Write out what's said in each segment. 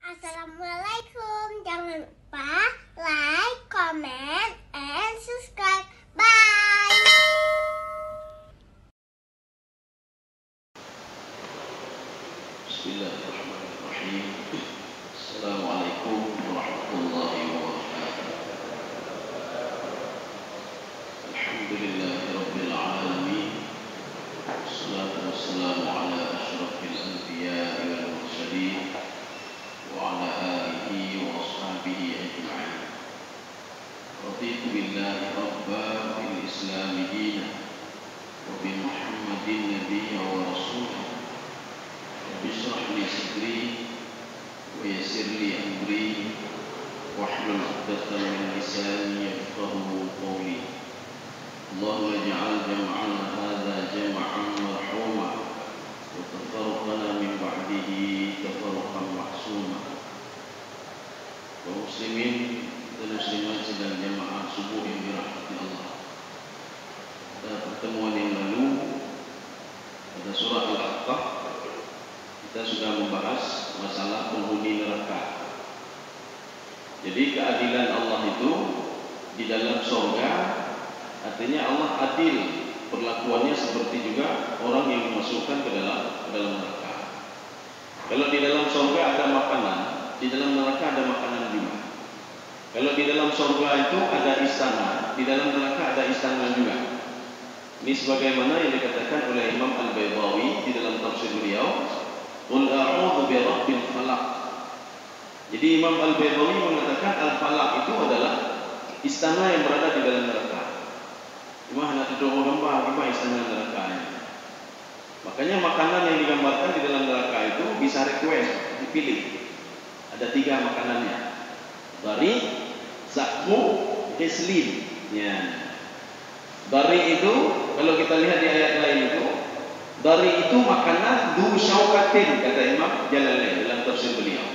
Assalamualaikum. Jangan lupa like, comment, and subscribe. Bye. Bismillahirrahmanirrahim. Assalamualaikum warahmatullahi wabarakatuh. Alhamdulillahirabbil alamin. Wassalatu wassalamu ala asyrafil anbiya'i wal mursalin wa ala alihi wa ashabihi ajma'in. Raditu billahi rabban bil islami dinan wa bi Muhammadin nabiyyan wa rasulah. Bishrah li sadri wa yassir li amri wahlul 'uqdatam min lisani yafqahu qawli. Allahumma ij'al jam'ana hadza jam'an marhuma wa tafarraqana min ba'dihi tafarruqan mahsuma. Wa muslimin dan muslimat sedang jamaah subuh yang dirahmati Allah. Pada pertemuan yang lalu pada surah Al-Haqqah kita sudah membahas masalah penghuni neraka. Jadi keadilan Allah itu di dalam surga, artinya Allah adil perlakuannya seperti juga orang yang dimasukkan ke dalam neraka. Kalau di dalam surga ada makanan, di dalam neraka ada makanan juga. Kalau di dalam surga itu ada istana, di dalam neraka ada istana juga. Ini sebagaimana yang dikatakan oleh Imam Al-Baydawi di dalam tafsir beliau, Qul a'udzu birabbil falaq. Jadi Imam Al-Baydawi mengatakan al-falaq itu adalah istana yang berada di dalam neraka. Cuma hanya doa gambar gimana istana neraka ini. Makanya makanan yang digambarkan di dalam neraka itu bisa request, dipilih. Ada 3 makanannya. Dari zakmu, ghislin. Ya. Dari itu kalau kita lihat di ayat lain itu, dari itu makanan du syaukatin, kata Imam Jalalain dalam tafsir beliau.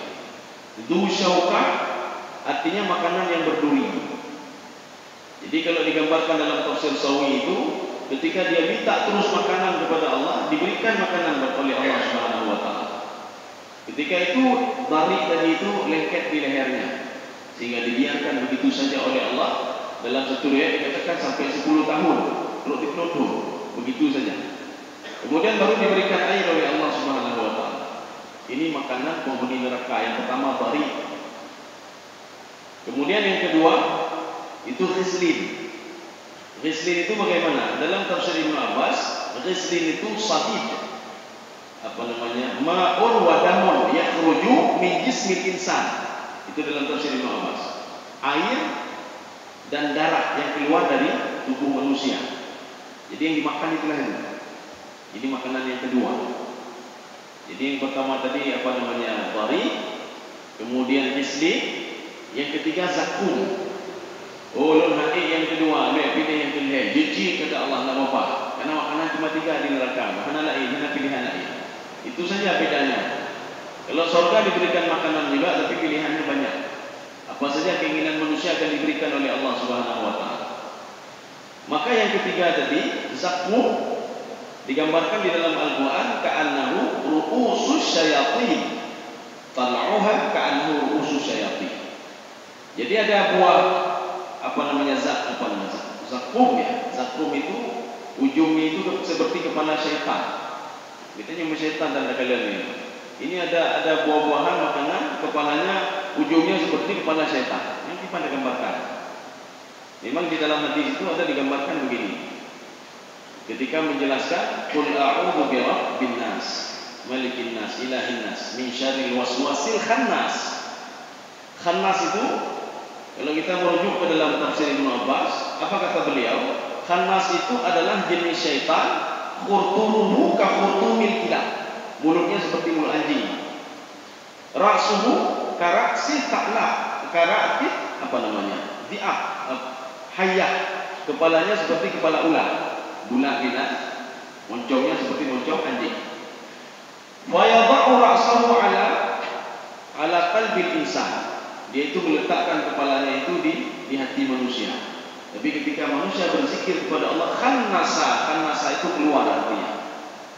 Du syaukat artinya makanan yang berduri. Jadi kalau digambarkan dalam tafsir Sawi itu, ketika dia minta terus makanan kepada Allah, diberikan makanan oleh Allah Subhanahu wa taala. Ketika itu dari tadi itu lengket di lehernya, sehingga dibiarkan begitu saja oleh Allah. Dalam satu riwayat dikatakan sampai 10 tahun perut dipelotong begitu saja. Kemudian baru diberikan air oleh Allah Subhanahu wa taala. Ini makanan penghuni neraka yang pertama bari. Kemudian yang kedua itu ghislin. Ghislin itu bagaimana? Dalam tafsir Ibnu Abbas, ghislin itu sadid. Ma'un wa damun yakhruju min jismil insan. Itu dalam tafsir Ibnu Abbas. Air dan darah yang keluar dari tubuh manusia. Jadi yang dimakan itulah itu. Ini makanan yang kedua. Jadi yang pertama tadi bari, kemudian ghislin, yang ketiga zakum. Ulun hati yang kedua, pilih yang pilihan. Jiji kata Allah enggak apa-apa. Karena makanan cuma 3 di neraka. Makanan lain, hanya pilihan lain. Itu saja bedanya. Kalau surga diberikan makanan juga, tapi pilihannya banyak. Apa saja keinginan manusia akan diberikan oleh Allah Subhanahu wa taala. Maka yang ketiga tadi, zakum, digambarkan di dalam Al-Quran ka'annahu ru'usus syayatin, tal'uha ka'annahu ru'usus syayatin. Jadi ada buah zakum ya. Zakum itu ujungnya itu seperti kepala syaitan. Kita nyamuk syaitan tanda kalian ini. Ini ada buah-buahan makanan, kepalanya ujungnya seperti kepala syaitan. Yang kita gambarkan. Memang di dalam hadis itu ada digambarkan begini. Ketika menjelaskan qul a'udzu birabbin nas malikin nas ilahin nas min syarril waswasil khannas. Khannas itu kalau kita merujuk ke dalam tafsir Ibnu Abbas, apa kata beliau? Khannas itu adalah jenis syaitan, khurtumuhu ka khurtumil kilab. Mulutnya seperti mulut anjing. Ra'suhu karaksi ta'la, karati di'ab, hayah. Kepalanya seperti kepala ular. Bulat binat, moncongnya seperti moncong anjing. Wa yadha'u ra'sahu ala qalbil insan. Dia itu meletakkan kepalanya itu di hati manusia. Tapi ketika manusia berzikir kepada Allah, khanasa itu keluar artinya.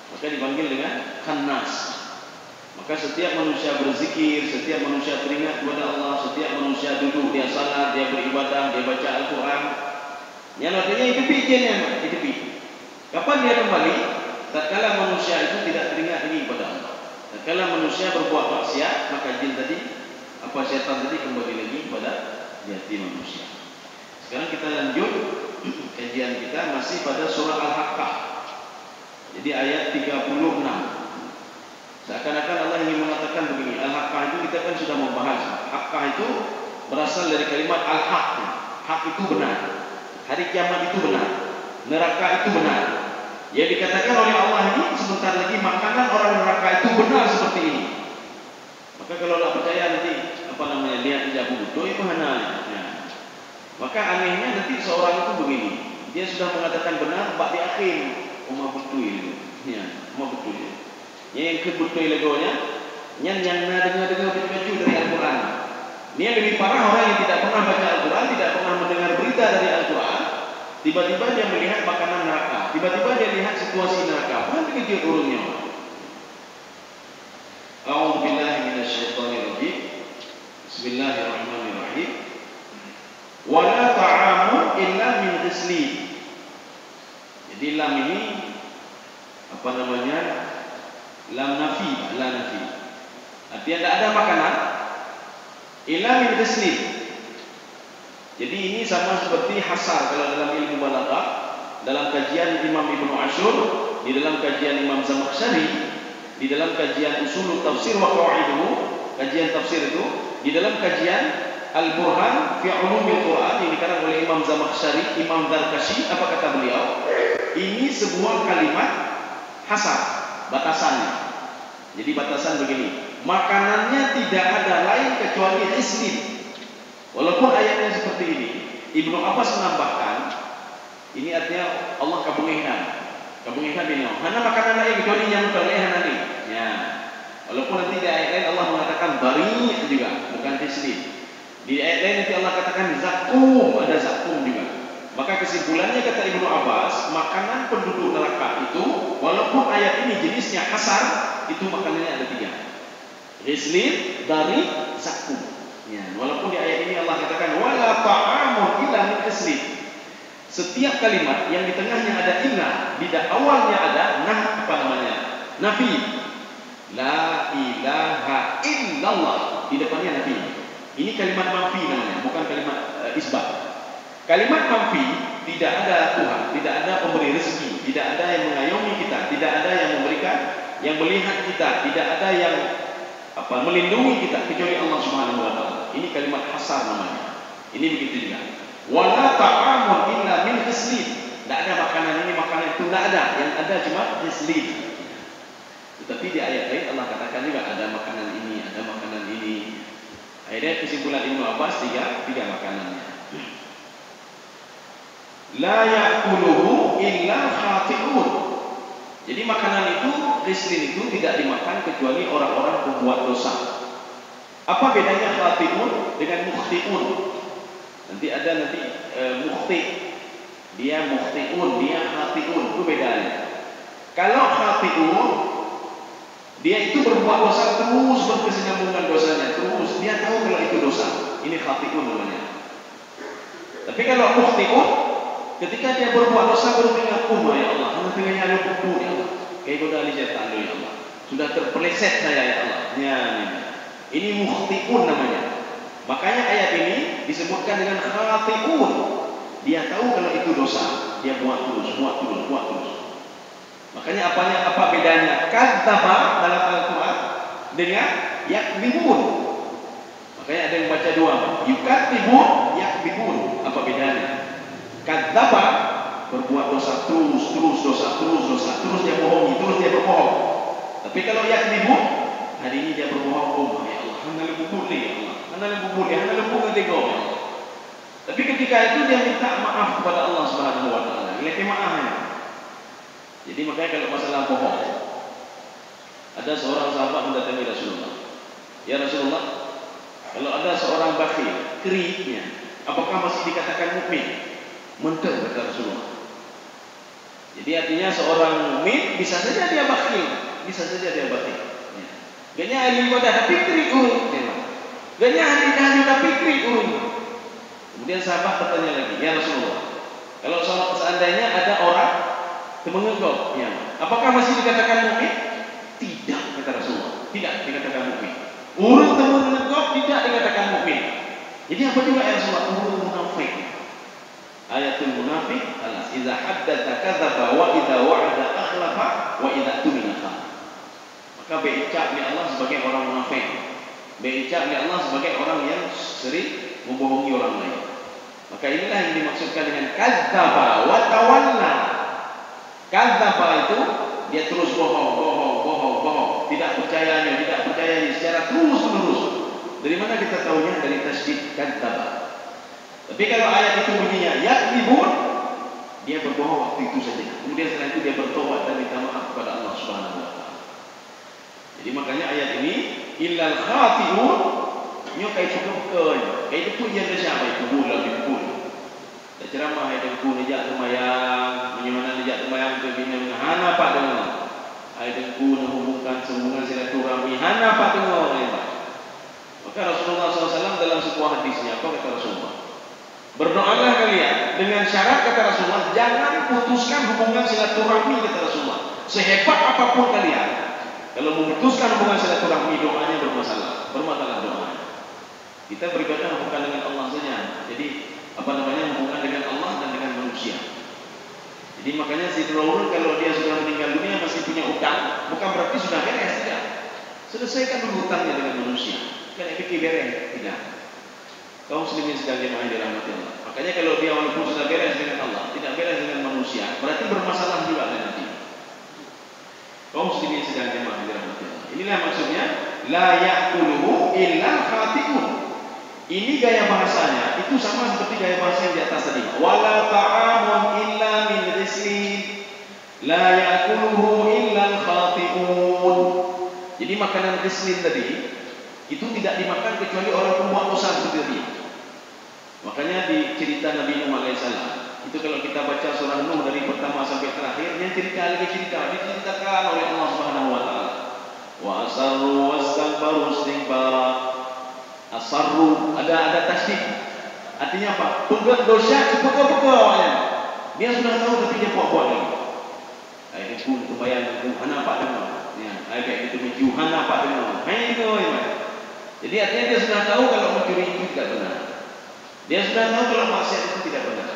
Maka dipanggil dengan khannas. Maka setiap manusia berzikir, setiap manusia teringat kepada Allah, setiap manusia duduk, dia salat, dia beribadah, dia baca Al-Quran. Yang artinya hidupi izinnya, hidupi. Kapan dia kembali? Tatkala manusia itu tidak teringat lagi kepada Allah. Tatkala manusia berbuat maksiat, maka jin tadi, syaitan tadi kembali lagi kepada hati manusia. Sekarang kita lanjut kajian kita masih pada surah Al-Haqqah. Jadi ayat 36. Seakan-akan Allah ingin mengatakan begini, Al-Haqqah itu kita kan sudah membahas. Haqqah itu berasal dari kalimat Al-Haq. Hak itu benar. Hari kiamat itu benar. Neraka itu benar. Yang dikatakan oleh Allah ini sebentar lagi makanan orang neraka itu benar seperti ini. Maka kalau tak percaya nanti lihat jabu betul itu hananya. Ya. Maka anehnya nanti seorang itu begini. Dia sudah mengatakan benar, bak di akhir umma betul itu. Ya, umma betul itu. Yang kebetul legonya, yang dengar baju dari Al-Quran. Ini yang lebih parah orang yang tidak pernah baca Al-Quran, tidak pernah mendengar berita dari Al-Quran. Tiba-tiba dia melihat makanan neraka, tiba-tiba dia lihat situasi neraka. Apa kejut urungnya? A'udzubillahi minasyaitonirrajim. Bismillahirrahmanirrahim. Wala ta'amun illa min ghislin. Jadi lam ini lam nafi, la nafi. Artinya tidak ada makanan illa min ghislin. Jadi ini sama seperti hasar kalau dalam ilmu balaghah, dalam kajian Imam Ibnu Ashur, di dalam kajian Imam Zamakhsyari, di dalam kajian Ushul Tafsir wa Qawaiduhu, kajian tafsir itu, di dalam kajian Al-Burhan fi Ulumil Quran yang dikarang oleh Imam Zamakhsyari, Imam Zarkashi, apa kata beliau? Ini sebuah kalimat hasar, batasannya. Jadi batasan begini, makanannya tidak ada lain kecuali ghislin. Walaupun ayatnya seperti ini, Ibnu Abbas menambahkan, ini artinya Allah kabungihan ini. Hana makanan lain kecuali yang terlihat nanti. Ya. Walaupun nanti di ayat lain Allah mengatakan bari juga, bukan ghislin. Di ayat lain nanti Allah katakan zakum, ada zakum juga. Maka kesimpulannya kata Ibnu Abbas, makanan penduduk neraka itu, walaupun ayat ini jenisnya hasar, itu makanannya ada 3. Ghislin, dari, zakum. Ya, walaupun di ayat ini Allah katakan wala ta'amun illa min ghislin. Setiap kalimat yang di tengahnya ada inna, di awalnya ada nafi. La ilaha illallah, di depannya nafi. Ini kalimat manfi namanya, bukan kalimat isbat. Kalimat manfi, tidak ada Tuhan, tidak ada pemberi rezeki, tidak ada yang mengayomi kita, tidak ada yang memberikan, yang melihat kita, tidak ada yang melindungi kita kecuali Allah Subhanahu wa taala. Ini kalimat hasar namanya. Ini begitu juga. Wala ta'amun illa min ghislin. Tidak ada makanan ini, makanan itu tidak ada. Yang ada cuma ghislin. Tetapi di ayat lain Allah katakan juga ada makanan ini, ada makanan ini. Akhirnya kesimpulan Ibnu Abbas 3 makanannya. La ya'kuluhu illa khati'un. Jadi makanan itu, ghislin itu tidak dimakan kecuali orang-orang pembuat dosa. Apa bedanya khati'un dengan mukhti'un? Nanti ada mukhti'. Dia mukhti'un, dia khati'un. Itu bedanya. Kalau khati'un, dia itu berbuat dosa terus, berkesinambungan dosanya terus. Dia tahu kalau itu dosa. Ini khati'un namanya. Tapi kalau mukhti'un, ketika dia berbuat dosa baru ingat, ya Allah, karena tengahnya ada buku ya Allah. Kayak godaan setan ya Allah. Sudah terpeleset saya ya Allah. Ya, ini mukhti'un namanya. Makanya ayat ini disebutkan dengan khati'un. Dia tahu kalau itu dosa, dia buat terus. Makanya apa bedanya kadzdzaba dalam Al-Qur'an dengan yakdzibun? Makanya ada yang baca dua, yukadzibun, yakdzibun. Apa bedanya? Kadzdzaba berbuat dosa terus dia bohongi, terus dia berbohong. Tapi kalau yakdzibun, hari ini dia berbohong, ya Allah, hana lebubur ya Allah, hana lebubur tego. Tapi ketika itu dia minta maaf kepada Allah Subhanahu wa taala. Ini maafnya. Jadi makanya kalau masalah bohong, ada seorang sahabat mendatangi Rasulullah. Ya Rasulullah, kalau ada seorang bakhil, keriknya, apakah masih dikatakan mukmin? Mentel kata Rasulullah. Jadi artinya seorang mukmin bisa saja dia bakhil, bisa saja dia bakhil. Ya. Ganya ahli ibadah tapi krik urun. Ganya ahli ibadah tapi krik urun. Kemudian sahabat bertanya lagi, ya Rasulullah, kalau seandainya ada orang temengekau, ya, apakah masih dikatakan mukmin? Tidak, kata Rasulullah. Tidak dikatakan mukmin. Urun temengekau tidak dikatakan mukmin. Jadi apa juga ya Rasulullah? Urun munafik. Ayatul munafik adalah idza haddatsa kadzaba wa idza wa'ada akhlafa wa idza tumina khana. Maka berucap oleh Allah sebagai orang munafik. Berucap oleh Allah sebagai orang yang sering membohongi orang lain. Maka inilah yang dimaksudkan dengan kadzaba wa tawalla. Kadzaba itu dia terus bohong, tidak percayanya secara terus-menerus. Dari mana kita tahunya? Dari tasydid kadzaba. Tapi kalau ayat itu bunyinya yakdzibun, dia berbohong waktu itu saja. Kemudian setelah itu dia bertobat dan minta maaf kepada Allah Subhanahu wa taala. Jadi makanya ayat ini illal khati'un nyo kai cukup kai itu dia siapa itu bulan itu. Dan ceramah ayat itu nejak lumayan, bagaimana nejak lumayan ke bina hana pak dengar. Ayat itu menghubungkan hubungan silaturahmi hana pak dengar. Maka Rasulullah SAW dalam sebuah hadisnya apa kata Rasulullah? Berdoalah kalian dengan syarat kata Rasulullah, jangan putuskan hubungan silaturahmi kata Rasulullah. Sehebat apapun kalian, kalau memutuskan hubungan silaturahmi doanya bermasalah doanya. Kita beribadah bukan dengan Allah saja. Jadi hubungan dengan Allah dan dengan manusia. Jadi makanya si Rasul kalau dia sudah meninggal dunia masih punya utang, bukan berarti sudah beres, tidak. Selesaikan dulu utangnya dengan manusia. Kan fikir beres, tidak. Kaum muslimin sedang jemaah dirahmati Allah. Makanya kalau dia walaupun sudah beres dengan Allah, tidak beres dengan manusia, berarti bermasalah juga nanti. Kaum muslimin sedang jemaah dirahmati Allah. Inilah maksudnya la ya'kuluhu illa khati'un. Ini gaya bahasanya, itu sama seperti gaya bahasa yang di atas tadi. Wala ta'amun illa min ghislin. La ya'kuluhu illa khati'un. Jadi makanan ghislin tadi itu tidak dimakan kecuali orang pembuat dosa seperti tadi. Makanya di cerita Nabi Nuh alaihissalam itu kalau kita baca surah Nuh dari pertama sampai terakhir, yang diceritakan oleh Allah Subhanahu wa taala. Wa asarru wastakbaru istikbara. Asarru ada tasydid. Artinya apa? Perbuat dosa peka-peka awalnya. Dia sudah tahu tapi dia buat lagi. Ayat itu kebayang itu hana pak dengar. Ya, ayat itu mencium hana pak dengar. Hai itu ya. Jadi artinya dia sudah tahu kalau mencuri itu tidak benar. Dia sudah tahu kalau maksiat itu tidak benar.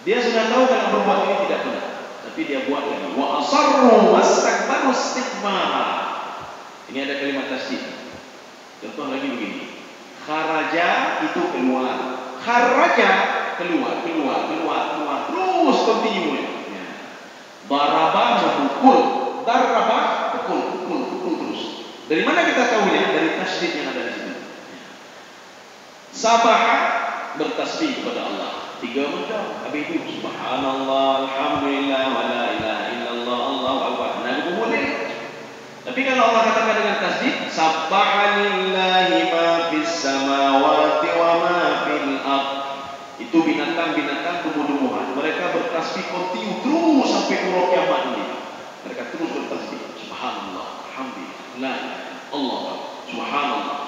Dia sudah tahu kalau berbuat ini tidak benar. Tapi dia buat lagi. Wa asarru wastakbaru istikbara. Ini ada kalimat tasydid. Contoh lagi begini. Kharaja itu keluar. Kharaja keluar. Terus continue. Ya. Daraba memukul. Daraba pukul terus. Dari mana kita tahunya? Dari tasydid yang ada di situ. Sabaha bertasbih kepada Allah. 3 menit. Habis itu subhanallah, alhamdulillah, wa la ilaha illallah, Allahu akbar. Nah, itu boleh. Tapi kalau Allah katakan dengan tasbih, sabbaha lillahi ma fis samawati wa ma fil ard. Itu binatang-binatang tumbuh-tumbuhan. Mereka bertasbih kontinu terus sampai urut kiamat ini. Mereka terus bertasbih. Subhanallah, alhamdulillah, la ilaha illallah,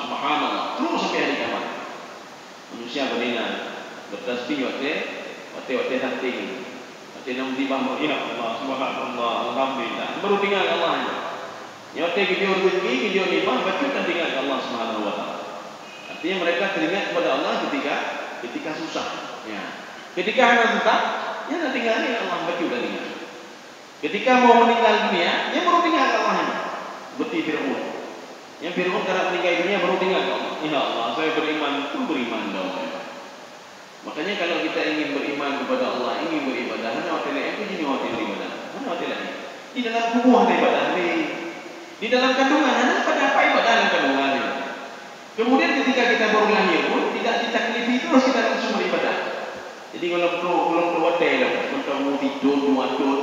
subhanallah, terus sampai hari kiamat. Manusia beriman bertasbih waktu hati. Waktu namdibah ya Allah, subhanallah, alhamdulillah. Baru tinggal Allah. Nyote video rezeki, video nikmat, bacakan tinggal Allah Subhanahu wa taala. Artinya mereka teringat kepada Allah ketika susah. Ya. Ketika hanya susah, ya nak tinggal Allah baca dan tinggal. Ketika mau meninggal dunia, ya baru tinggal Allah. Seperti Fir'aun. Yang Fir'aun karena meninggal dunia baru tinggal Allah. Ya Allah, saya beriman, pun beriman dong. Makanya kalau kita ingin beriman kepada Allah, ingin beribadah, hanya hotel itu jadi hotel ibadah. Hanya hotel ini. Di dalam kubur ada ibadah di dalam kandungan ada pada apa ibadah dalam kandungan ini. Kemudian ketika kita baru lahir pun tidak ditaklifi terus kita langsung beribadah. Jadi kalau belum hotel, kalau tidur, muatur.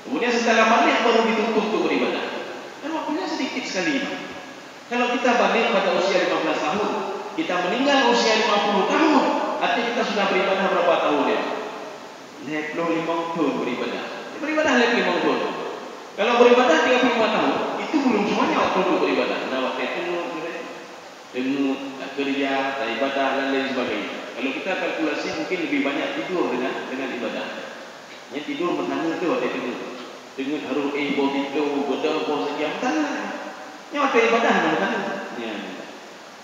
Kemudian setelah balik baru dituntut untuk beribadah. Dan waktunya sedikit sekali. Kalau kita balik pada usia 15 tahun, kita meninggal usia 50 tahun, artinya kita sudah beribadah berapa tahun ya? 55 tahun beribadah. Beribadah 55 tahun. Kalau beribadah 35 tahun, itu belum semuanya waktu untuk beribadah. Nah, kerja, tak ibadah dan lain sebagainya. Kalau kita kalkulasi mungkin lebih banyak tidur dengan ibadah. Yang tidur bertanya tu ada tengok harus bodi tu goda apa saja bertanya. Yang ada ibadah bertanya.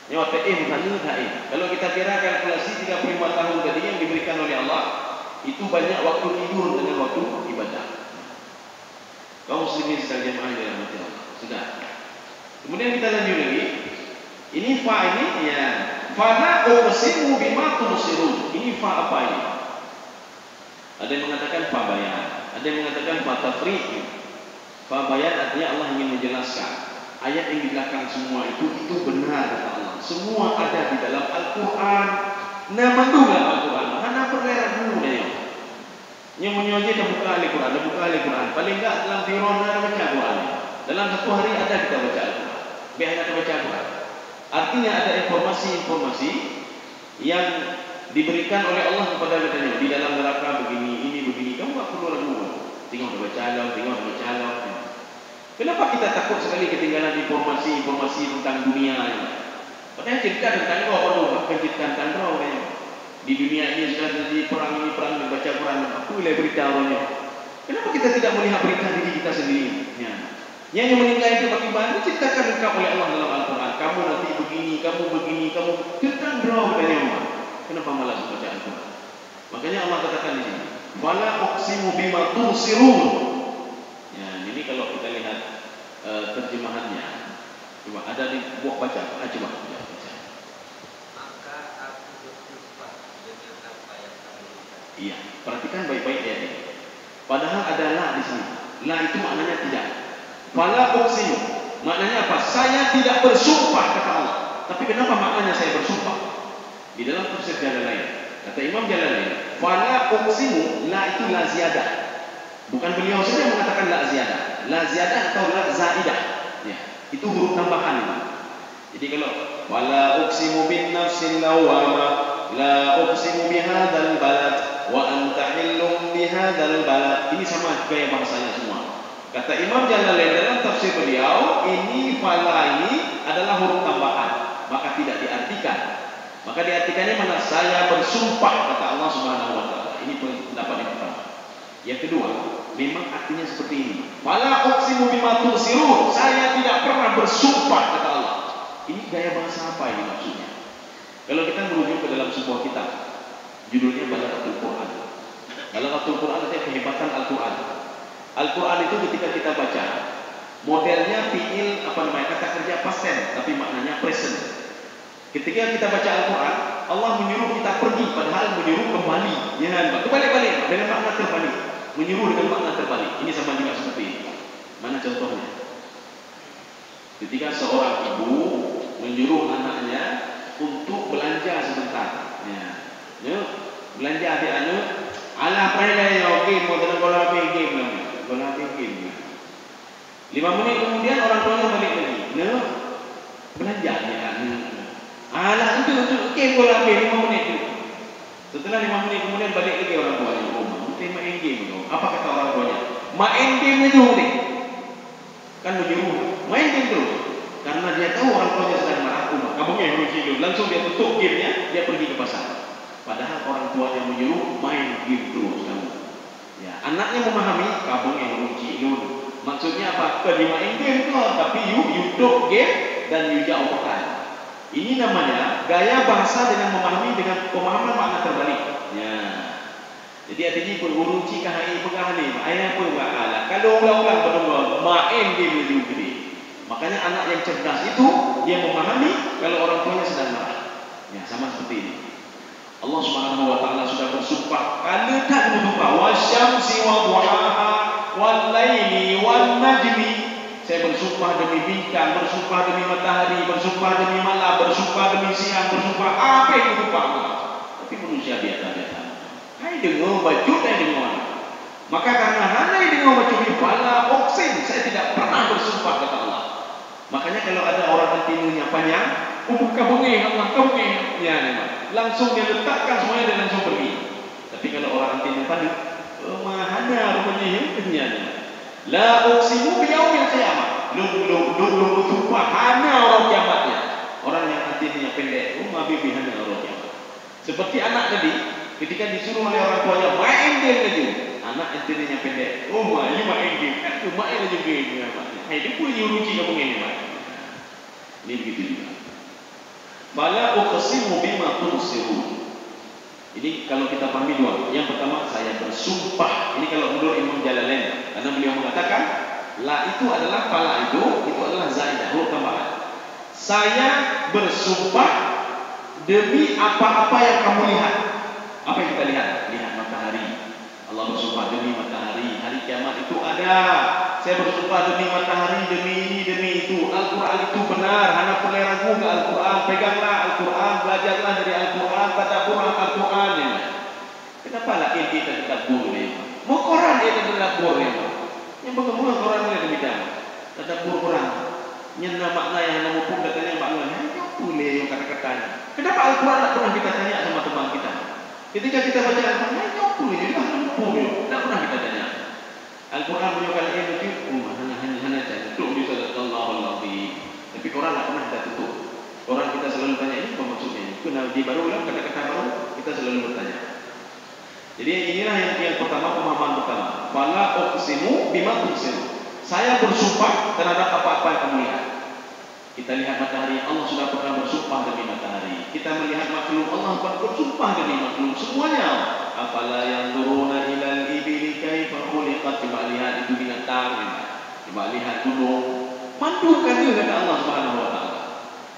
Yang ada bertanya tak. Kalau kita kira kalkulasi 35 tahun tadi yang diberikan oleh Allah, itu banyak waktu tidur dengan waktu ibadah. Kaum muslimin sekalian jemaah dalam hati Allah. Sudah. Kemudian kita lanjut lagi. Ini fa ini ya. Fala uqsimu bima tumsirun. Ini fa apa ini? Ada yang mengatakan fa bayan, ada yang mengatakan fa tafriq. Fa bayan artinya Allah ingin menjelaskan ayat yang di belakang semua itu benar kata Allah. Semua ada di dalam Al-Qur'an. Nama dalam Al-Qur'an. Mana perkara dulu dia. Yang menyoji dah buka Al-Qur'an, Paling enggak dalam Fir'aun ada baca Al-Qur'an. Dalam satu hari ada kita baca Al-Qur'an. Biar kita baca Al-Qur'an. Artinya ada informasi-informasi yang diberikan oleh Allah kepada kita di dalam neraka begini, ini begini. Kamu tak perlu ragu. Tengok baca alam. Kenapa kita takut sekali ketinggalan informasi tentang dunia ini? Padahal cerita tentang kau perlu kejutan tentang kau di dunia ini sudah terjadi perang membaca Quran. Apa boleh berita orangnya? Kenapa kita tidak melihat berita diri kita sendiri? Yang meninggal itu bagaimana? Ceritakan lengkap oleh Allah dalam Al-Quran. Kamu nanti begini, kamu tentang draw dari Allah. Kenapa malas membaca Al-Quran? Makanya Allah katakan di sini, "Wala uqsimu bima tumsirun." Ya, ini kalau kita lihat terjemahannya, coba ada di buku baca. Coba baca. Maka aku bersumpah dengan apa yang kamu lihat. Iya, perhatikan baik-baik ya ini. Padahal ada la di sini. La itu maknanya tidak. Fala uqsimu. Maknanya apa? Saya tidak bersumpah kata Allah. Tapi kenapa maknanya saya bersumpah? Di dalam tafsir Jalalain, kata Imam Jalalain, fala uqsimu, la itu la ziyadah. Bukan beliau saja mengatakan la ziyadah. La ziyadah atau la zaidah. Ya, itu huruf tambahan itu. Jadi kalau wala uqsimu bin nafsil lawwamah, la uqsimu bihadzal balad wa anta hillum bihadzal balad. Ini sama gaya bahasanya semua. Kata Imam Jalalain dalam tafsir beliau, ini fala ini adalah huruf tambahan, maka tidak diartikan. Maka diartikannya mana? Saya bersumpah kata Allah Subhanahu wa taala. Ini pendapat yang pertama. Yang kedua, memang artinya seperti ini. Fala uqsimu bima tumsirun. Saya tidak pernah bersumpah kata Allah. Ini gaya bahasa apa ini maksudnya? Kalau kita merujuk ke dalam sebuah kitab, judulnya Balaghatul Quran. Balaghatul Quran artinya kehebatan Al-Quran. Al-Quran itu ketika kita baca, modelnya fiil kata kerja past tense, tapi maknanya present. Ketika kita baca Al-Quran, Allah menyuruh kita pergi, padahal menyuruh kembali. Kembali dengan makna terbalik. Menyuruh dengan makna terbalik. Ini sama juga seperti ini. Mana contohnya? Ketika seorang ibu menyuruh anaknya untuk belanja sebentar. Belanja adik-adik. Alah pernah game, mau tengok bola game. 5 menit kemudian orang tuanya balik lagi. Belanja adik-adik. Alah itu game bola 5 menit itu. Setelah 5 menit kemudian balik lagi orang tuanya ke rumah. Mesti main game tu. Apa kata orang tuanya? Main game itu deh. Kan menyuruh main game terus. Karena dia tahu orang tuanya sedang marah rumah. Kamu yang hidup. Langsung dia tutup gamenya, dia pergi ke pasar. Padahal orang tua yang menyuruh main game terus kamu. Ya, anaknya memahami kamu yang mengunci dulu. Maksudnya apa? Main game tu, tapi you top game dan you jauh makan. Ini namanya gaya bahasa dengan memahami dengan pemahaman makna terbalik. Ya. Jadi artinya penguruci kahai pegahani, ayah pun enggak kalah. Kalau ulang-ulang berdua main game itu gede. Makanya anak yang cerdas itu dia memahami kalau orang tuanya sedang marah. Ya, sama seperti ini. Allah Subhanahu wa taala sudah bersumpah, "Kana tak bersumpah wasyamsi wa duhaha wal laili wan najmi." Saya bersumpah demi bintang, bersumpah demi matahari, bersumpah demi malam, bersumpah demi siang, bersumpah apa yang bersumpah Allah. Tapi manusia biasa-biasa. Hai dengar baju dan dengar. Maka karena hanya dengar baju fala uqsim, saya tidak pernah bersumpah kata Allah. Makanya kalau ada orang antinunya panjang, kamu ya langsung dia letakkan semuanya dan langsung pergi. Tapi kalau orang antinya tadi, mana rupanya yang kenyanya. La uqsimu biyaumil qiyamah. Lu bersumpah hanya orang kiamatnya. Orang yang anti intinya pendek, bibihan rojam. Seperti anak tadi, ketika disuruh oleh orang tuanya main game aja, anak intinya pendek, ini main game, main aja game. Itu pun diuruci kamu ini main. Ini begitu juga. Fala uqsimu bima tubsirun. Ini kalau kita pahami dua. Yang pertama, saya bersumpah. Ini kalau menurut Imam Jalalain, karena beliau mengatakan la itu adalah fala itu adalah zaidah, huruf tambahan. Saya bersumpah demi apa-apa yang kamu lihat. Apa yang kita lihat? Lihat matahari. Allah bersumpah demi matahari. Hari kiamat itu ada. Saya bersumpah demi matahari, demi ini, demi itu. Al-Quran itu benar. Hana boleh ragu ke Al-Quran. Peganglah Al-Quran, belajarlah dari Al-Quran, tadabbur Al-Quran. Kenapa lah ini dan tadabbur ni? Mau Quran dia dan tadabbur ni. Yang bagaimana Quran ni demikian? Tadabbur Quran. Nyana makna yang nama pun katanya makna. Boleh yang kata-katanya. Kenapa Al-Quran tak pernah kita tanya sama teman kita? Ketika kita baca Al-Quran, boleh juga tak pernah kita tanya. Al-Quran menunjukkan ilmu itu hanya tutup di sallallahu alaihi. Tapi Quran tak pernah kita tutup. Orang kita selalu tanya ini apa maksudnya? Itu nabi baru lah, kata-kata baru kita selalu bertanya. Jadi inilah yang pertama, pemahaman pertama. Fala uqsimu bima tubsirun. Saya bersumpah terhadap apa-apa yang kamu lihat. Kita lihat matahari, Allah sudah pernah bersumpah demi matahari. Kita melihat makhluk, Allah pernah bersumpah demi makhluk. Semuanya. Afala yanzuruna ilal ibili kaifa khuliqat. Coba lihat itu binatang, coba lihat gunung. Mandukan dia kata Allah Subhanahu wa taala.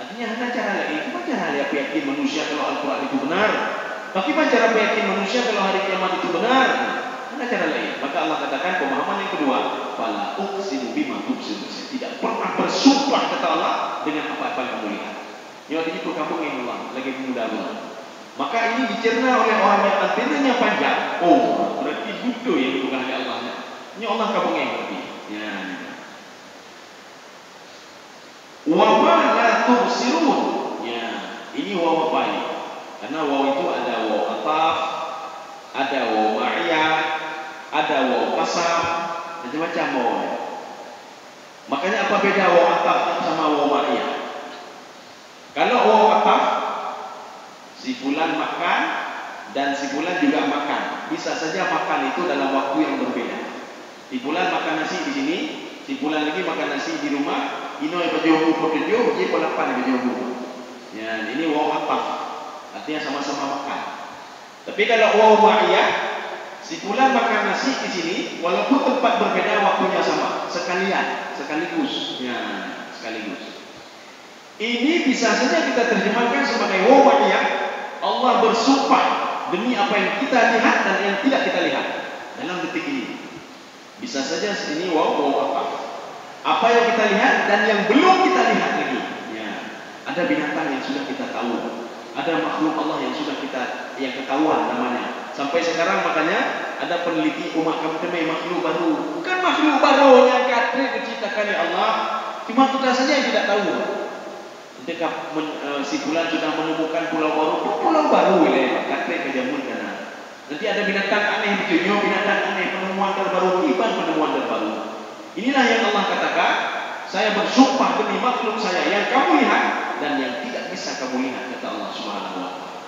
Artinya ada cara lagi. Bagaimana cara yakin manusia kalau Al-Quran itu benar? Bagaimana cara yakin manusia kalau hari kiamat itu benar? Ada cara lain. Maka Allah katakan pemahaman yang kedua, fala uqsimu bima tubsirun. Saya tidak pernah bersumpah kata Allah dengan apa-apa yang kamu lihat. Ini artinya itu kamu ingin Allah lagi muda Allah. Maka ini dicerna oleh orang yang antenanya panjang. Oh, berarti butuh yang bukan hanya Allahnya. Ini Allah kamu ingin berarti. Ya. Wa ma la tubsirun. Ya, ini waw baik. Karena waw itu ada waw ataf, ada waw ma'iyah, ada waw qasam, macam-macam waw. Makanya apa beda waw ataf sama waw ma'iyah? Kalau waw ataf, si fulan makan dan si fulan juga makan. Bisa saja makan itu dalam waktu yang berbeda. Si fulan makan nasi di sini, si fulan lagi makan nasi di rumah. Inoy berjomu berjomu, dia pelapan berjomu. Ya, ini waw ataf. Artinya sama-sama makan. Tapi kalau waw ma'iyah, si fulan makan nasi di sini, walaupun tempat berbeda waktunya sama, sekaligus. Ya, sekaligus. Ini bisa saja kita terjemahkan sebagai waw ma'iyah. Allah bersumpah demi apa yang kita lihat dan yang tidak kita lihat dalam detik ini. Bisa saja ini waw ataf. Apa yang kita lihat dan yang belum kita lihat lagi. Ya, ada binatang yang sudah kita tahu. Ada makhluk Allah yang sudah yang ketahuan namanya. Sampai sekarang makanya ada peneliti umat kami makhluk baru. Bukan makhluk baru yang kadri diciptakan oleh Allah. Cuma kita saja yang tidak tahu. Ketika si bulan sudah menemukan pulau baru ya, kadri kejamun kana. Nanti ada binatang aneh ditunjuk, binatang aneh, penemuan terbaru, penemuan terbaru. Inilah yang Allah katakan, saya bersumpah demi makhluk saya yang kamu lihat dan yang tidak bisa kamu lihat, kata Allah Subhanahu wa taala.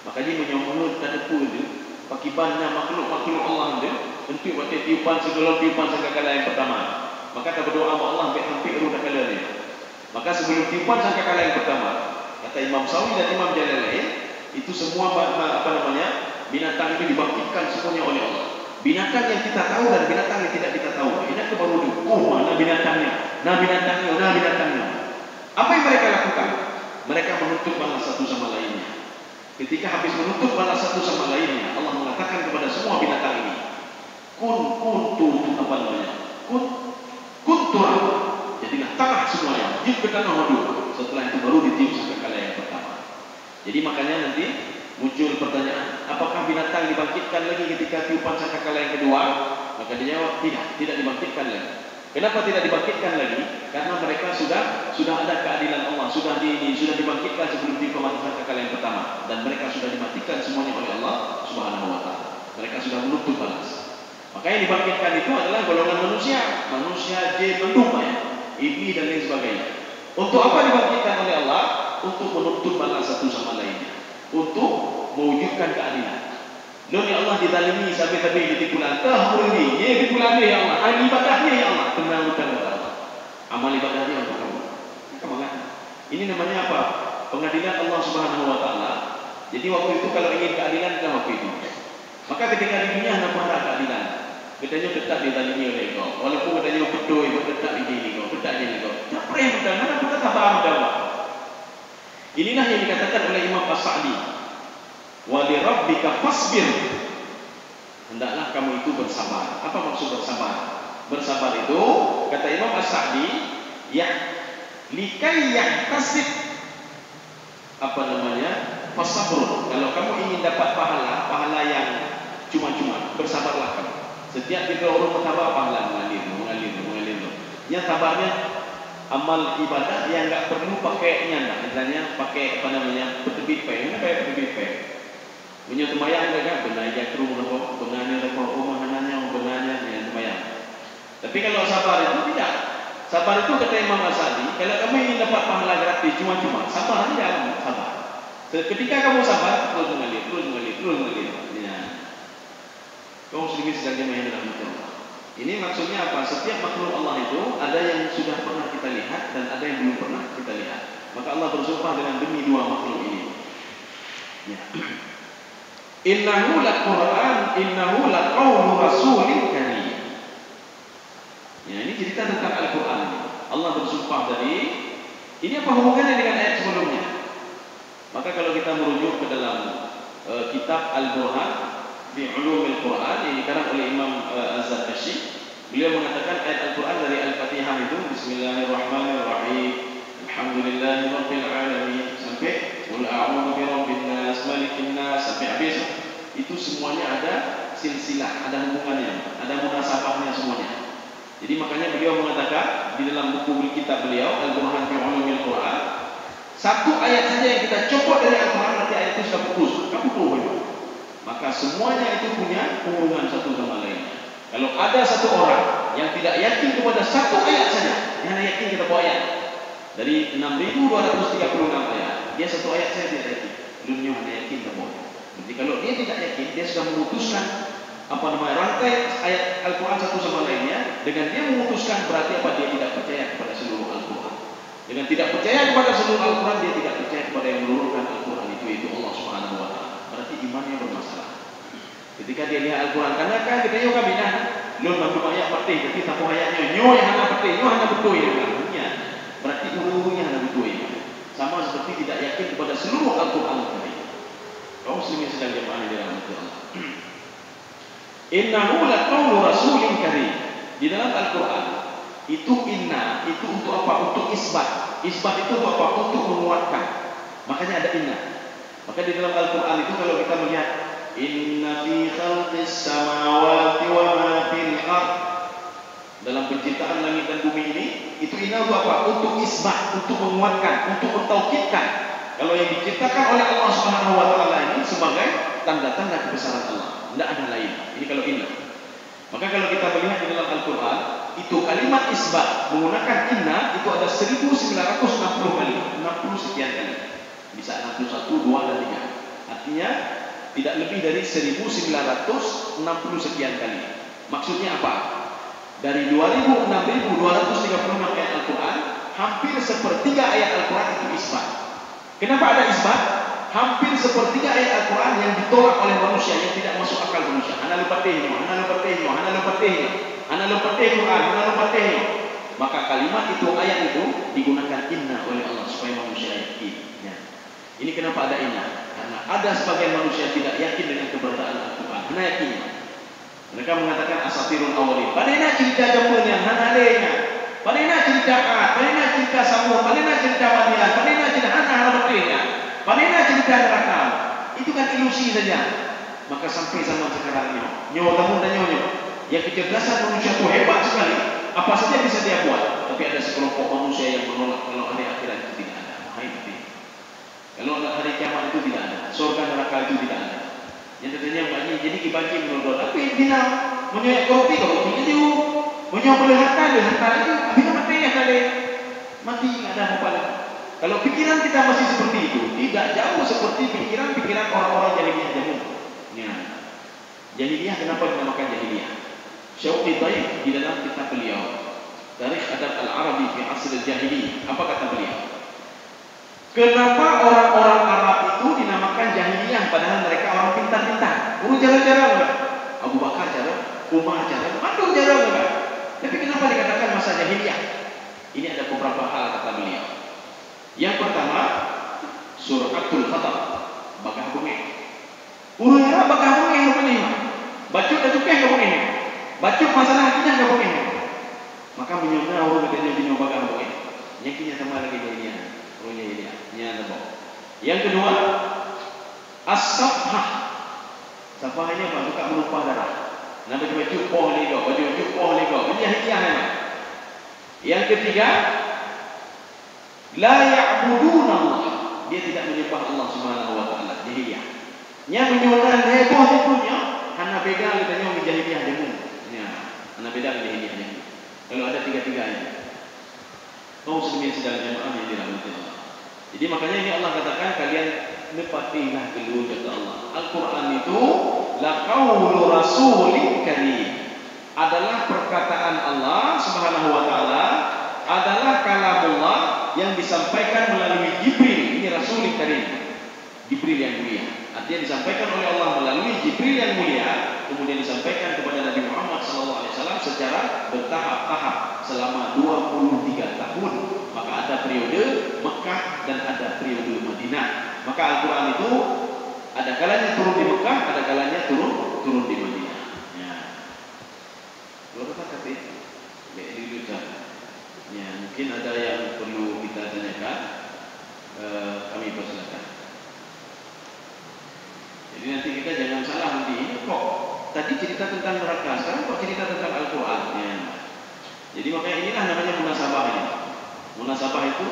Makanya menyambut kataku itu, pakibannya makhluk Allah itu, untuk waktu tiupan segala tiupan sangkakala yang pertama. Maka kita berdoa sama Allah hampir kala ini. Maka sebelum tiupan sangkakala yang pertama, kata Imam Sawi dan Imam Jalalain, itu semua binatang itu dibangkitkan semuanya oleh Allah. Binatang yang kita tahu dan binatang yang tidak kita tahu. Ini aku baru dulu. Oh, mana binatangnya? Nah binatangnya. Apa yang mereka lakukan? Mereka menuntut balas satu sama lainnya. Ketika habis menuntut balas satu sama lainnya, Allah mengatakan kepada semua binatang ini, kuntur. Jadilah tanah semuanya. Jika ke tanah wadu. Setelah itu baru ditiup sangkakala yang pertama. Jadi makanya nanti muncul pertanyaan, apakah binatang dibangkitkan lagi ketika tiupan sangkakala yang kedua? Maka dia jawab, tidak dibangkitkan lagi. Kenapa tidak dibangkitkan lagi? Karena mereka sudah ada keadilan Allah, sudah dibangkitkan sebelum tiupan sangkakala yang pertama, dan mereka sudah dimatikan semuanya oleh Allah Subhanahu wa taala. Mereka sudah menuntut balas. Maka yang dibangkitkan itu adalah golongan manusia, jin, mendung, iblis dan lain sebagainya. Untuk apa dibangkitkan oleh Allah? Untuk menuntut balas satu sama lainnya, untuk mewujudkan keadilan. Lalu ya Allah dizalimi sampai-sampai ditipu lantah murni, ye tipu lantah ya Allah, amal ibadahnya ya Allah, tenang betul Allah. Amal ibadahnya untuk kamu. Ini namanya apa? Pengadilan Allah Subhanahu wa taala. Jadi waktu itu kalau ingin keadilan kan waktu itu. Maka ketika di dunia hendak berharap keadilan, katanya tetap dizalimi oleh kau. Walaupun katanya betul, tetap ini kau, tetap ini kau. Tak pernah betul, mana kita sabar betul. Inilah yang dikatakan oleh Imam As-Sa'di. Wa li rabbika fasbir. Hendaklah kamu itu bersabar. Apa maksud bersabar? Bersabar itu kata Imam As-Sa'di, ya likai yahtasib apa namanya? Fasabr. Kalau kamu ingin dapat pahala yang cuma-cuma, bersabarlah kamu. Setiap kita orang bersabar pahala mengalir. Yang sabarnya amal ibadah yang enggak perlu pakainya, misalnya pakai apa namanya? Petebit pen, kayak petebit pen. Punya sembahyang enggak benar aja ke rumah kok, benarnya ke rumah mananya, benarnya yang sembahyang. Tapi kalau sabar itu tidak. Sabar itu kata Imam As-Sa'di, kalau kamu ingin dapat pahala gratis cuma-cuma, sabar aja, sabar. Ketika kamu sabar, terus mengalir. Ya. Kau sedikit sedang main dalam itu. Ini maksudnya apa? Setiap makhluk Allah itu ada yang sudah pernah kita lihat dan ada yang belum pernah kita lihat. Maka Allah bersumpah dengan demi dua makhluk ini. Ya. Innahu laqur'an, innahu laqawlu rasulin karim. Ya, ini cerita tentang Al-Quran. Allah bersumpah tadi. Ini apa hubungannya dengan ayat sebelumnya? Maka kalau kita merujuk ke dalam kitab Al-Burhan fi Ulumil Quran yang dikarang oleh Imam Az-Zarkashi, beliau mengatakan ayat Al-Quran dari Al-Fatihah itu Bismillahirrahmanirrahim, Alhamdulillahirabbil alamin sampai Qul a'udzu birabbin nas, malikin nas sampai habis. Itu semuanya ada silsilah, ada hubungannya, ada munasabahnya semuanya. Jadi makanya beliau mengatakan di dalam buku kitab beliau Al-Burhan fi Ulumil Quran, satu ayat saja yang kita copot dari Al-Quran nanti ayat itu sudah putus. Maka semuanya itu punya hubungan satu sama lainnya. Kalau ada satu orang yang tidak yakin kepada satu ayat saja, yang hanya yakin kita bawa ayat dari 6.236 ayat, dia satu ayat saja tidak yakin. Belum hanya yakin kita bawa. Jadi kalau dia tidak yakin, dia sudah memutuskan rantai ayat Al-Quran satu sama lainnya. Dengan dia memutuskan berarti apa? Dia tidak percaya kepada seluruh Al-Quran. Dengan tidak percaya kepada seluruh Al-Quran, dia tidak percaya kepada yang menurunkan Al-Quran itu Allah Subhanahu wa taala. Berarti imannya bermasalah. Ketika dia lihat Al-Quran, karena kan kita yo kami dah lun mampu ayat patih, tapi tak ayatnya nyo yang hana patih, nyo hana betul ya. Berarti ulunya hana betul ya. Sama seperti tidak yakin kepada seluruh Al-Quran tadi. Kaum muslimin sedang jemaah di dalam Allah. Innahu laqawlu rasulin karim. Di dalam Al-Quran itu inna itu untuk apa? Untuk isbat. Isbat itu untuk apa? Untuk menguatkan. Makanya ada inna. Maka di dalam Al-Quran itu kalau kita melihat inna fi khalqis samawati wa ma fil ard, dalam penciptaan langit dan bumi ini, itu inna untuk apa? Untuk isbat, untuk menguatkan, untuk mentaukidkan. Kalau yang diciptakan oleh Allah Subhanahu wa taala ini sebagai tanda-tanda kebesaran Allah. Tidak ada lain. Ini kalau inna. Maka kalau kita melihat di dalam Al-Quran, itu kalimat isbat menggunakan inna itu ada 1960 kali, 60 sekian kali. Bisa 61, 2 dan 3. Artinya tidak lebih dari 1960 sekian kali. Maksudnya apa? Dari 6.236 ayat Al-Quran, hampir sepertiga ayat Al-Quran itu isbat. Kenapa ada isbat? Hampir sepertiga ayat Al-Quran yang ditolak oleh manusia, yang tidak masuk akal manusia. Ana lupatihnya. Maka kalimat itu, ayat itu digunakan inna oleh Allah supaya manusia yakin. Ya. Ini kenapa ada inna? Karena ada sebagian manusia tidak yakin dengan keberadaan Al-Quran. Hana yakin. Mereka mengatakan asatirul awalin. Padahal cerita zaman yang hana lenya. Padahal cerita Ad, padahal cerita Samud, padahal cerita Madian, padahal cerita hana betulnya. Padahal cerita neraka. Itu kan ilusi saja. Maka sampai zaman sekarang nyo tamu dan nyo. Yang kecerdasan manusia itu hebat sekali. Apa saja bisa dia buat. Tapi ada sekelompok manusia yang menolak kalau hari akhirat itu tidak ada. Kalau hari kiamat itu tidak ada. Surga neraka itu tidak ada. Yang katanya banyak jadi dibagi menurut. Tapi bila menyoyak kopi itu, menyoyak boleh harta itu. Bila mati ya kali mati ada apa lagi. Kalau pikiran kita masih seperti itu, tidak jauh seperti pikiran-pikiran orang-orang jahiliyah dahulu. Ya. Jahiliyah kenapa dinamakan jahiliyah? Syauqi Taib di dalam kitab beliau Tarikh Adab Al-Arabi fi Asr Al-Jahiliyah, apa kata beliau? Kenapa orang-orang Arab itu dinamakan jahiliyah padahal mereka orang pintar-pintar? Guru jarang-jarang enggak? Abu Bakar jarang, Umar jarang, Mandur jarang enggak? Tapi kenapa dikatakan masa jahiliyah? Ini ada beberapa hal kata beliau. Yang pertama, Suratul Khatab, bagah bengek. Urang bagah bengek rupanya. Bacuk dah cukeh ke bengek. Bacuk masalah akidah ke bengek. Maka menyona orang katanya bina bagah bengek. Yang kini sama lagi jahiliyah. Orangnya jahiliyah. Nya nabo. Yang kedua, As-Safhah. Safhah ini apa? Suka menumpah darah. Nah baju poh lego, baju poh lego. Ini jahiliyah memang. Yang ketiga, la ya'buduna Allah. Dia tidak menyembah Allah Subhanahu wa taala. Jahiliyah. Nya menyona heboh itunya, hana beda katanya jahiliyah demo. Ya, hana beda jahiliyah demo. Kalau ada tiga-tiganya. Kau sedang jamaah yang dirahmati Allah. Jadi makanya ini Allah katakan kalian nepatilah kedua kata Allah. Al-Quran itu la qaulu rasulin karim, adalah perkataan Allah Subhanahu wa taala, adalah kalamullah yang disampaikan melalui Jibril. Ini Rasulul Karim, Jibril yang mulia. Artinya disampaikan oleh Allah melalui Jibril yang mulia, kemudian disampaikan kepada Nabi Muhammad SAW secara bertahap-tahap selama 23 tahun. Maka ada periode Mekah dan ada periode Madinah. Maka Al-Quran itu ada kalanya turun di Mekah, ada kalanya turun di Madinah. Ya. Kalau kata itu, ya, mungkin ada yang perlu kita tanyakan, kami persilakan. Jadi nanti kita jangan salah nanti. Kok tadi cerita tentang neraka, sekarang kok cerita tentang Al-Quran? Ya. Jadi makanya inilah namanya munasabah ini. Munasabah itu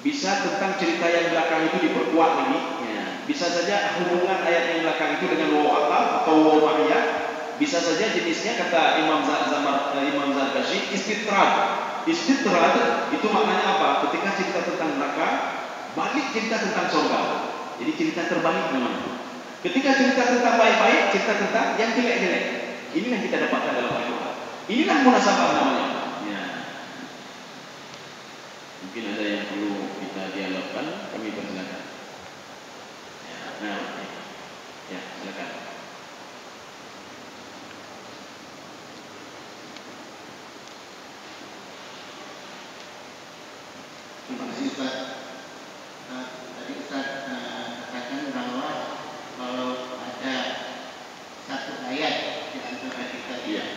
bisa tentang cerita yang belakang itu diperkuat lagi. Ya. Bisa saja hubungan ayat yang belakang itu dengan waw atau waw ma'iyah. Bisa saja jenisnya kata Imam Zarkashi istitrad. Istitrad itu maknanya apa? Ketika cerita tentang neraka, balik cerita tentang surga. Jadi cerita terbalik namanya. Ketika cerita tentang baik-baik, cerita tentang yang jelek-jelek. Inilah yang kita dapatkan dalam Al-Quran. Inilah munasabah namanya. Ya. Mungkin ada yang perlu kita dialogkan, kami persilakan. Ya, nah, ya, silakan. Terima kasih Ustaz. Tadi Ustaz katakan bahwa kalau ada satu ayat di antara kita yang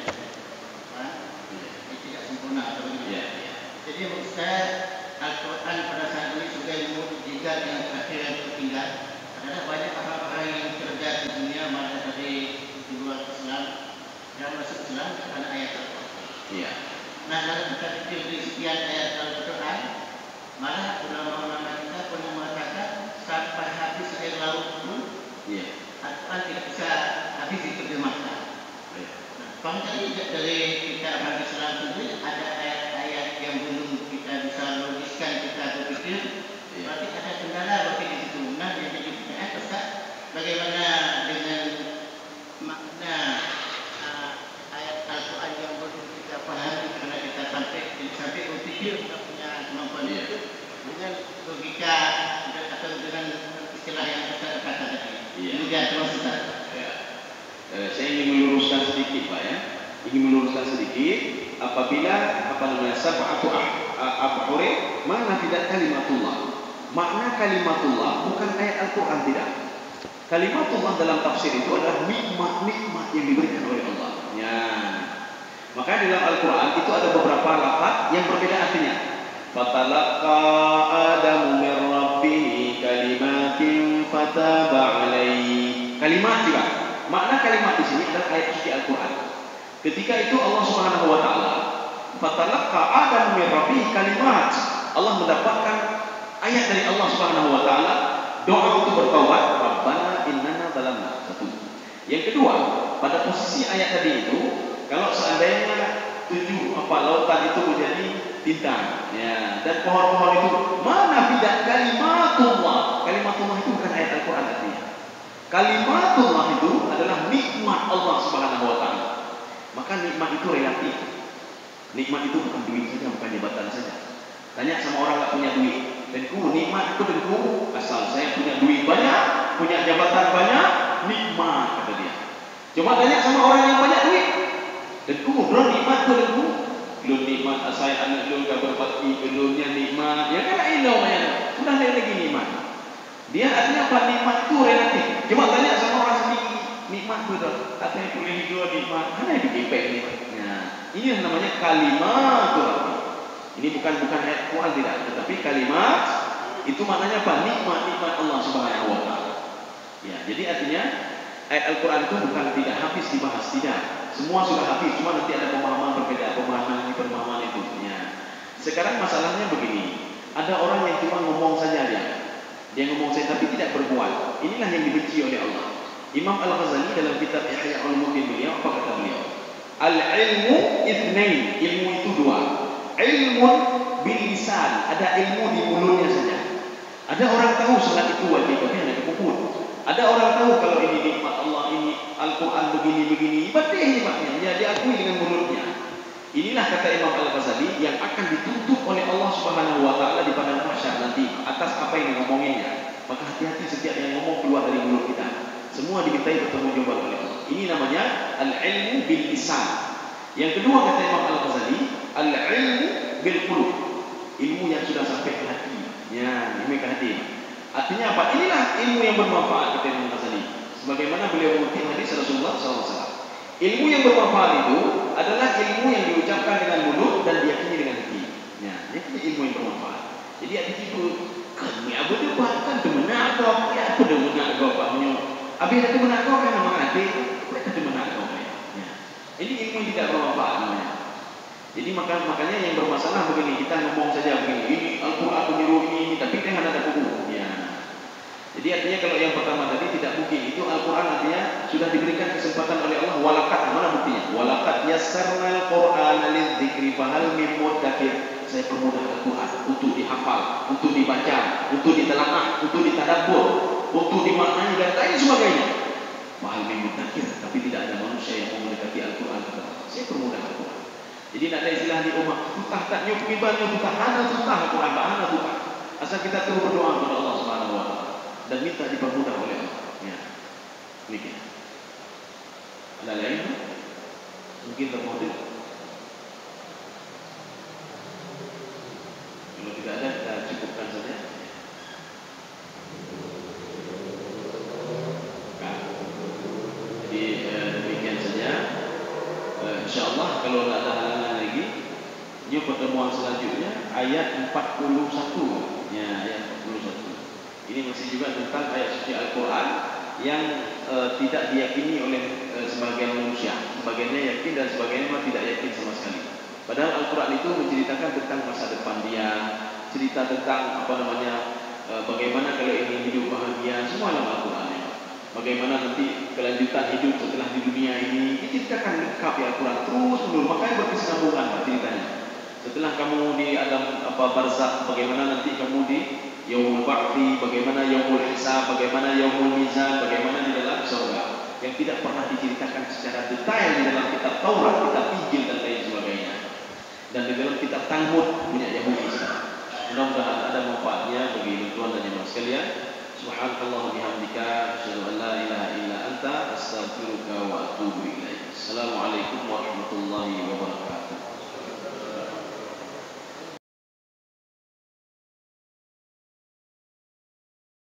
tidak sempurna atau begitu. Jadi menurut saya Al-Quran pada saat ini sebagai mukjizat yang terakhir yang tertinggal. Adalah banyak orang-orang yang cerdas di dunia, mana dari di luar Islam yang masuk Islam karena ayat Al-Quran. Nah, kalau kita pikir di sekian ayat Al-Quran, malah ulama-ulama kita pernah mengatakan sampai habis air laut pun Al-Quran tidak bisa habis diterjemahkan. Nah, barangkali dari kita orang Islam sendiri ada ayat-ayat yang belum kita bisa logiskan, kita berpikir berarti ada kendala bagi di situ. Nah, yang jadi pertanyaan Ustaz, bagaimana dengan makna ayat Al-Quran yang belum kita pahami karena kita sampai berpikir tidak punya kemampuan itu dengan logika atau dengan istilah yang Ustaz katakan tadi. Demikian, terima kasih. Saya ingin meluruskan sedikit Pak ya. Ingin meluruskan sedikit. Apabila sab'atu abhurin, mana tidak kalimatullah. Makna kalimatullah bukan ayat Al-Quran, tidak. Kalimatullah dalam tafsir itu adalah nikmat-nikmat yang diberikan oleh Allah. Ya. Maka dalam Al-Quran itu ada beberapa lafaz yang berbeda artinya. Fatalaqa Adamu min rabbih kalimatin fataba alaihi. Kalimat juga. Makna kalimat di sini adalah ayat suci Al-Quran. Ketika itu Allah Subhanahu wa taala, fatalaqa Adamu min rabbih kalimat. Allah mendapatkan ayat dari Allah Subhanahu wa taala, doa untuk bertaubat, Rabbana innana zalamna. Satu. Yang kedua, pada posisi ayat tadi itu, kalau seandainya lautan itu menjadi bintang. Ya, dan pohon-pohon itu mana tidak kalimatullah. Kalimatullah itu bukan ayat Al-Quran artinya. Kalimatullah itu adalah nikmat Allah Subhanahu wa taala. Maka nikmat itu relatif. Nikmat itu bukan duit saja, bukan jabatan saja. Tanya sama orang nggak punya duit, tentu nikmat itu tentu asal saya punya duit banyak, punya jabatan banyak, nikmat kata dia. Coba tanya sama orang yang banyak duit, tentu bro nikmat itu tentu. Belum nikmat saya anak lu gak berbakti, belumnya nikmat. Ya kan ini namanya. Sudah ada lagi nikmat. Dia artinya apa? Nikmat itu relatif. Coba tanya sama orang sendiri, nikmat itu katanya boleh hidup nikmat. Mana yang dikipek nikmatnya? Ini yang namanya kalimat Tuhan. Ini bukan ayat Quran tidak, tetapi kalimat itu maknanya apa? Nikmat Allah Subhanahu wa taala. Ya, jadi artinya ayat Al-Quran itu bukan tidak habis dibahas, tidak. Semua sudah habis, cuma nanti ada pemahaman berbeda, pemahaman itu. Ya. Sekarang masalahnya begini, ada orang yang cuma ngomong saja dia ngomong saja tapi tidak berbuat. Inilah yang dibenci oleh Allah. Imam Al-Ghazali dalam kitab Ihya Ulumuddin beliau apa kata beliau? Al-ilmu itsnain, ilmu itu dua. Ilmun bil lisan, ada ilmu di mulutnya saja. Ada orang tahu salat itu wajib, tapi hanya kepuput. Ada orang tahu kalau ini nikmat Allah, ini Al-Quran begini, ini maknanya, ya diakui dengan mulutnya. Inilah kata Imam Al-Ghazali yang akan dituntut oleh Allah Subhanahu wa taala di padang mahsyar nanti atas apa yang ngomonginnya. Maka hati-hati setiap yang ngomong keluar dari mulut kita. Semua dimintai bertanggungjawab oleh Allah. Ini namanya al-ilmu bil lisan. Yang kedua kata Imam Al-Ghazali, al-ilmu bil qulub. Ilmu yang sudah sampai ke hati. Ya, ilmu ke hati. Artinya apa? Inilah ilmu yang bermanfaat kata Imam Ghazali. Sebagaimana beliau mengutip hadis Rasulullah SAW. Ilmu yang bermanfaat itu adalah ilmu yang diucapkan dengan mulut dan diyakini dengan hati. Ya, itu ilmu yang bermanfaat. Jadi hadis itu kami apa tu bahkan temenak kau, ya apa temenak kau paknya. Habis itu temenak kau kan nama hati, apa temenak kau ya. Ini ilmu yang tidak bermanfaat namanya. Jadi makanya yang bermasalah begini, kita ngomong saja begini, ini Al-Quran menyuruh ini, tapi dia hanya ada buku. Ya. Jadi artinya kalau yang pertama tadi tidak mungkin, itu Al-Quran artinya sudah diberikan kesempatan oleh Allah. Walakat, mana buktinya? Walakat yassarnal Qur'ana lidzikri fahal min muddakir. Saya permudah Al-Quran untuk dihafal, untuk dibaca, untuk ditelaah, untuk ditadabbur, untuk dimaknai dan lain sebagainya. Fahal min muddakir, tapi tidak ada manusia yang mau mendekati Al-Quran. Saya permudah Al-Quran. Jadi tidak ada istilah di rumah tutah tak nyuk ibadnya tutah hana tutah Al-Quran hana tutah. Asal kita terus berdoa kepada Allah Subhanahu wa taala dan minta dipermudah oleh Allah. Ya. Demikian. Ada lain? Mungkin termotivasi. Kalau tidak ada kita cukupkan saja. Jadi demikian saja. InsyaAllah kalau tidak ada halangan lagi, ini pertemuan selanjutnya ayat 41. Ya, ayat 41. Ini masih juga tentang ayat suci Al-Quran yang tidak diyakini oleh sebagian manusia. Sebagiannya yakin dan sebagiannya tidak yakin sama sekali. Padahal Al-Quran itu menceritakan tentang masa depan dia, cerita tentang bagaimana kalau ingin hidup bahagia, semua dalam Al-Quran. Bagaimana nanti kelanjutan hidup setelah di dunia ini diceritakan lengkap ya Al-Quran terus menerus, makanya berkesinambungan ceritanya. Setelah kamu di alam barzakh, bagaimana nanti kamu di Yaumul Ba'thi, bagaimana Yaumul Hisab, bagaimana Yaumul Mizan, bagaimana di dalam surga yang tidak pernah diceritakan secara detail di dalam kitab Taurat, kitab Injil dan lain sebagainya. Dan di dalam kitab Talmud punya Yahudi. Mudah-mudahan ada manfaatnya bagi tuan dan jemaah sekalian. Subhanakallah bihamdika asyhadu an la ilaha illa anta astaghfiruka wa atubu ilaik. Assalamualaikum warahmatullahi wabarakatuh.